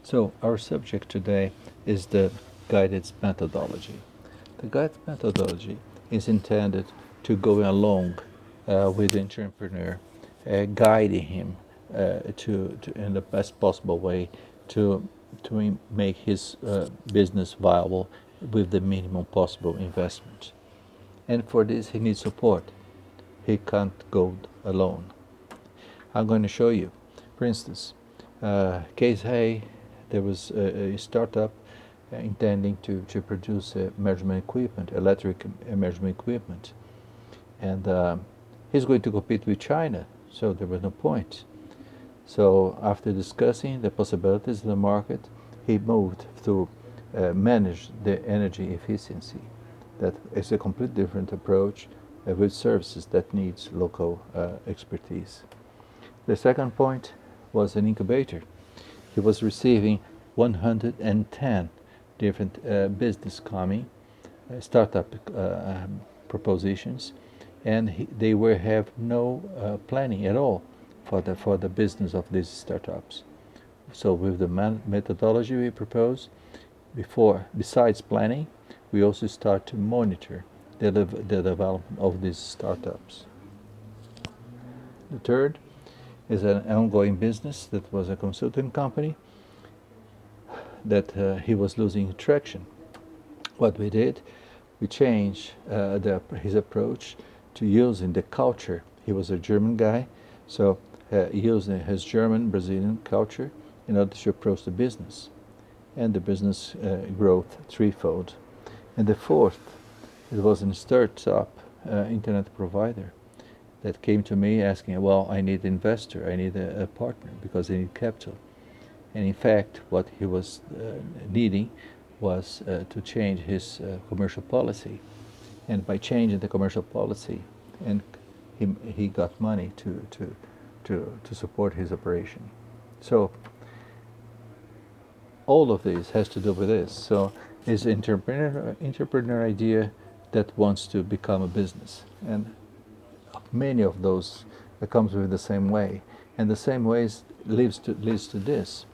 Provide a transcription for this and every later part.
So our subject today is the GAIDITS methodology. The GAIDITS methodology is intended to go along with the entrepreneur, guiding him in the best possible way to make his business viable with the minimum possible investment. And for this he needs support. He can't go alone. I'm going to show you. For instance, case A, there was a startup intending to produce measurement equipment, electric measurement equipment. And he's going to compete with China, so there was no point. So after discussing the possibilities in the market, he moved to manage the energy efficiency. That is a completely different approach with services that needs local expertise. The second point was an incubator. He was receiving 110 different business coming, startup propositions, and they have no planning at all for the business of these startups. So with the methodology we propose, besides planning, we also start to monitor the development of these startups. The third is an ongoing business that was a consulting company that he was losing traction. What we did, we changed his approach to using the culture. He was a German guy, so using his German Brazilian culture in order to approach the business, and the business growth threefold. And the fourth, it was a startup internet provider that came to me asking, well, I need an investor, I need a partner because I need capital. And in fact, what he was needing was to change his commercial policy. And by changing the commercial policy, and he got money to support his operation. So all of this has to do with this. So it's an entrepreneur idea that wants to become a business. And many of those comes with the same way, and the same ways leads to this.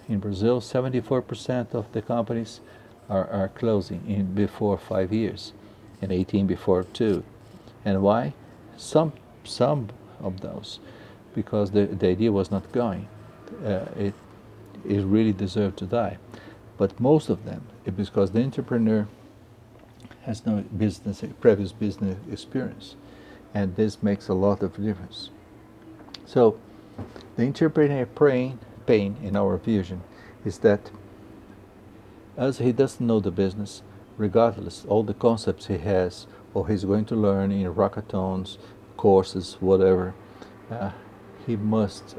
In Brazil, 74% of the companies are closing before 5 years, and 18 before 2. And why? Some of those, because the idea was not going. It really deserved to die. But most of them, it's because the entrepreneur has no previous business experience. And this makes a lot of difference. So the entrepreneur pain in our vision is that as he doesn't know the business, regardless all the concepts he has or he's going to learn in hackathons, courses, whatever, he must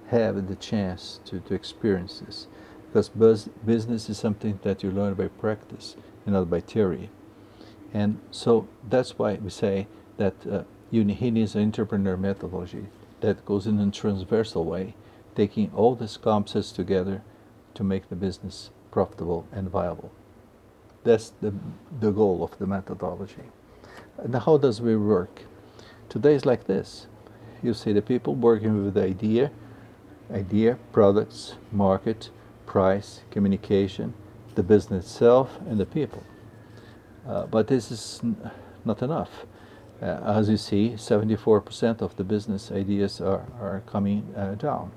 have the chance to experience this, because business is something that you learn by practice and not by theory. And so that's why we say that he needs an entrepreneur methodology that goes in a transversal way, taking all these concepts together to make the business profitable and viable. That's the goal of the methodology. And how does we work? Today is like this. You see the people working with the idea, products, market, price, communication, the business itself, and the people. But this is not enough. As you see, 74% of the business ideas are coming down.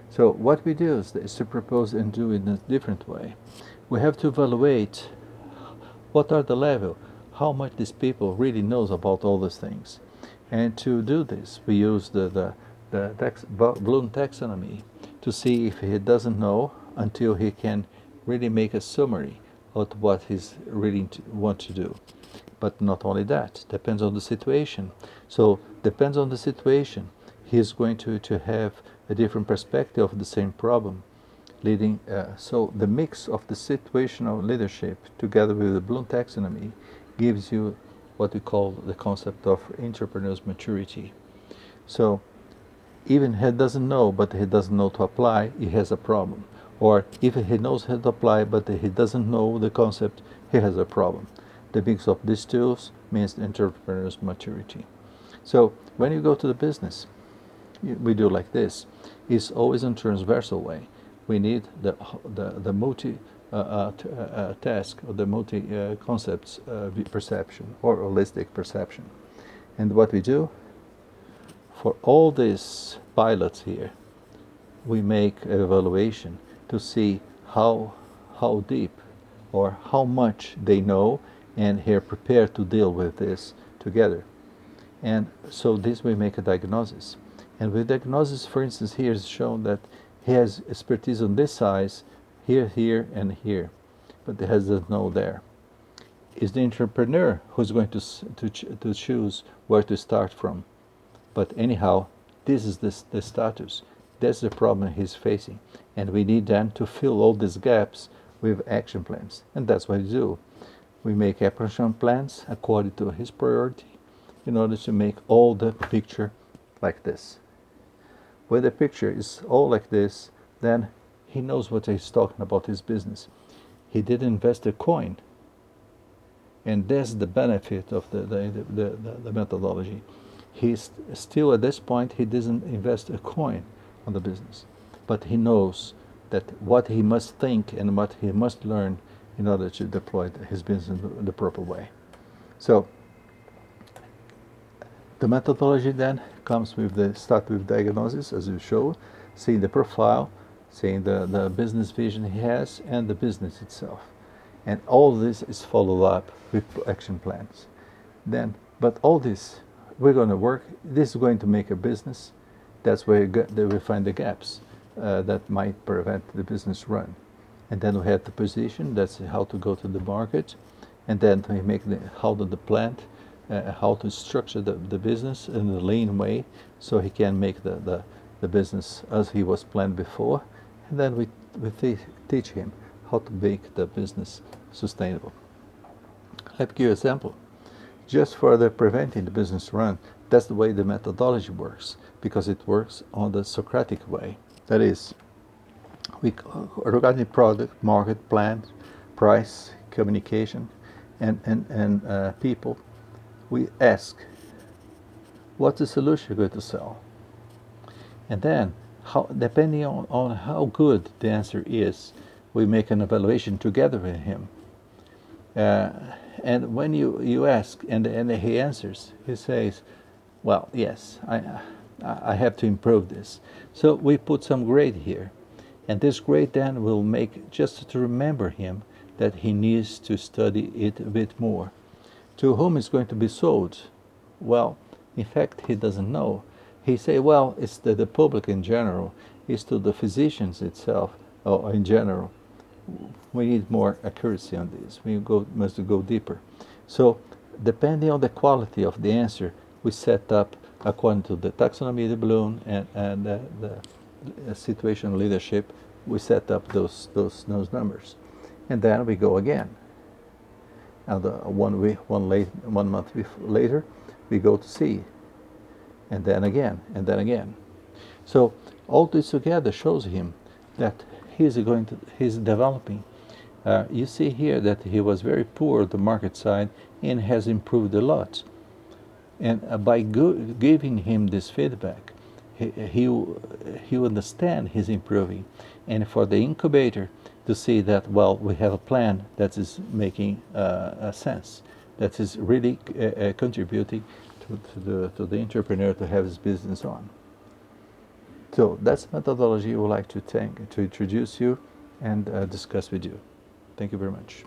So what we do is to propose and do it in a different way. We have to evaluate what are the level, how much these people really knows about all these things. And to do this, we use the Bloom taxonomy to see if he doesn't know until he can really make a summary of what he's really want to do. But not only that, depends on the situation. So depends on the situation, he's going to have a different perspective of the same problem, leading. So the mix of the situational leadership together with the Bloom taxonomy gives you what we call the concept of entrepreneur's maturity. So even he doesn't know, but he doesn't know to apply, he has a problem. Or if he knows how to apply, but he doesn't know the concept, he has a problem. The mix of these two means entrepreneur's maturity. So when you go to the business, we do like this. It's always in a transversal way. we need the multi task or the multi concepts perception or holistic perception. And what we do for all these pilots here, we make an evaluation to see how deep or how much they know and are prepared to deal with this together. And so this we make a diagnosis. And with diagnosis, for instance, here is shown that he has expertise on this size, here, here, and here, but he doesn't know there. It's the entrepreneur who's going to choose where to start from. But anyhow, this is the status. That's the problem he's facing. And we need then to fill all these gaps with action plans. And that's what we do. We make action plans according to his priority in order to make all the picture like this. When the picture is all like this, then he knows what he's talking about his business. He didn't invest a coin. And that's the benefit of the methodology. He's still at this point, he doesn't invest a coin on the business. But he knows that what he must think and what he must learn in order to deploy his business in the proper way. So the methodology then comes with start with diagnosis, as you show, seeing the profile, seeing the business vision he has, and the business itself. And all this is followed up with action plans. Then, but all this, we're going to work, this is going to make a business. That's where we find the gaps that might prevent the business run. And then we have the position, that's how to go to the market. And then we make how to the plant, how to structure the business in a lean way so he can make the business as he was planned before. And then we teach him how to make the business sustainable. Let me give you an example. Just for the preventing the business run, that's the way the methodology works, because it works on the Socratic way. That is, regarding product, market, plan, price, communication, and people, we ask, what's the solution you're going to sell? And then, depending on how good the answer is, we make an evaluation together with him. And when you ask and he answers, he says, well, yes, I have to improve this. So we put some grade here. And this grade then will make, just to remember him, that he needs to study it a bit more. To whom it's going to be sold? Well, in fact, he doesn't know. He say, well, it's the public in general. It's to the physicians itself, or in general. We need more accuracy on this. We must go deeper. So, depending on the quality of the answer, we set up according to the taxonomy of the balloon and the situational leadership. We set up those numbers, and then we go again. And 1 month later, we go to C, and then again, and then again. So all this together shows him that he's developing. You see here that he was very poor at the market side and has improved a lot. And by giving him this feedback, he understand he's improving. And for the incubator to see that, well, we have a plan that is making sense, that is really contributing to the entrepreneur to have his business on. So that's methodology we would like to introduce you and discuss with you. Thank you very much.